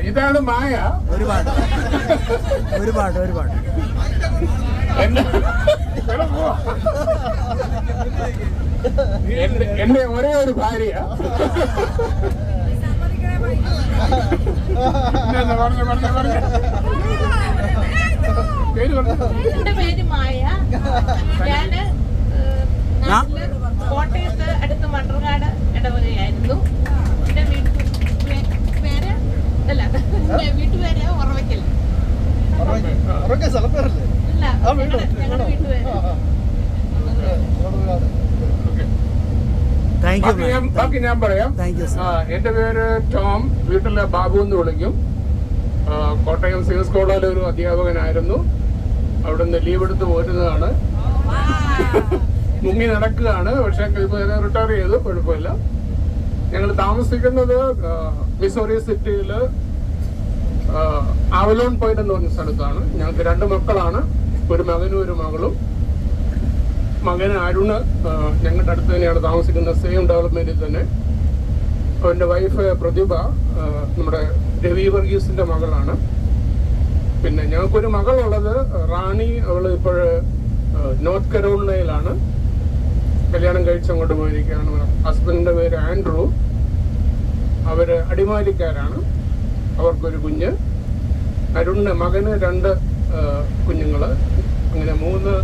ഇതാണ് മായ. ഒരുപാട് എന്റെ ഒരേ ഒരു ഭാര്യ. എന്റെ പേര് മായ. ഞാന് കോട്ടയത്ത് അടുത്ത് മണ്ണർകാട് ഇടവകയായിരുന്നു. എന്റെ വീട്ടുപേര് അല്ല, വീട്ടുപേര് ഉറവയ്ക്കൽ. അല്ല, ഞങ്ങളുടെ വീട്ടുപേര്. ബാക്കി ഞാൻ പറയാം. എന്റെ പേര് ടോം. വീട്ടിലെ ബാബു എന്ന് വിളിക്കും. കോട്ടയം സിവിൽ കോളേജിലെ ഒരു അധ്യാപകനായിരുന്നു. അവിടെ നിന്ന് ലീവ് എടുത്ത് പോരുന്നതാണ്. മുങ്ങി നടക്കുകയാണ്. പക്ഷെ ഇപ്പൊ റിട്ടയർ ചെയ്തു. കുഴപ്പമില്ല. ഞങ്ങൾ താമസിക്കുന്നത് മിസോറി സിറ്റിയില് ആവലോൺ പോയിന്റ് എന്ന് പറഞ്ഞ സ്ഥലത്താണ്. ഞങ്ങൾക്ക് 2 മക്കളാണ്. ഒരു മകനും ഒരു മകളും. മകന് അരുണ് ഞങ്ങളുടെ അടുത്ത് തന്നെയാണ് താമസിക്കുന്നത്, സെയിം ഡെവലപ്മെന്റിൽ തന്നെ. അവന്റെ വൈഫ് പ്രതിഭ നമ്മുടെ രവി വർഗീസിന്റെ മകളാണ്. പിന്നെ ഞങ്ങൾക്കൊരു മകളുള്ളത് റാണി. അവള് ഇപ്പോൾ നോർത്ത് കരോളിനയിലാണ്. കല്യാണം കഴിച്ച് അങ്ങോട്ട് പോയിരിക്കുകയാണ്. ഹസ്ബൻഡിന്റെ പേര് ആൻഡ്രൂ. അവര് അടിമാലിക്കാരാണ്. അവർക്കൊരു കുഞ്ഞ്. അരുണിന് മകന് 2 കുഞ്ഞുങ്ങള്. അങ്ങനെ 3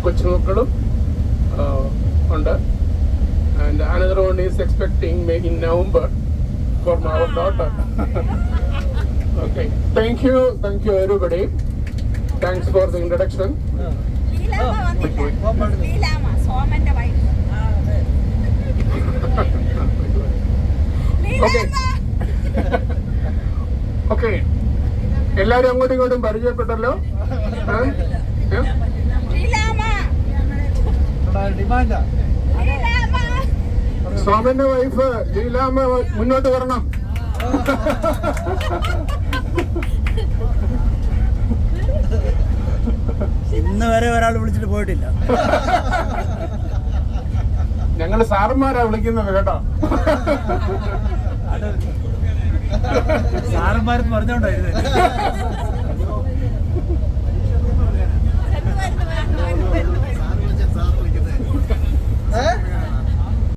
കൊച്ചുമക്കളും ഉണ്ട്. And another one is expecting maybe in November for our daughter. Okay, thank you everybody. Thanks for the introduction. Okay. Okay. എല്ലാരും അങ്ങോട്ടും ഇങ്ങോട്ടും പരിചയപ്പെട്ടല്ലോ. സോമന്റെ വൈഫ് ലീലാമ്മ മുന്നോട്ട് വരണം. ഇന്ന് വരെ ഒരാൾ വിളിച്ചിട്ട് പോയിട്ടില്ല. ഞങ്ങള് സാറന്മാരാ വിളിക്കുന്നത് കേട്ടോ. സാറന്മാരെന്ന് പറഞ്ഞോണ്ടായിരുന്നു.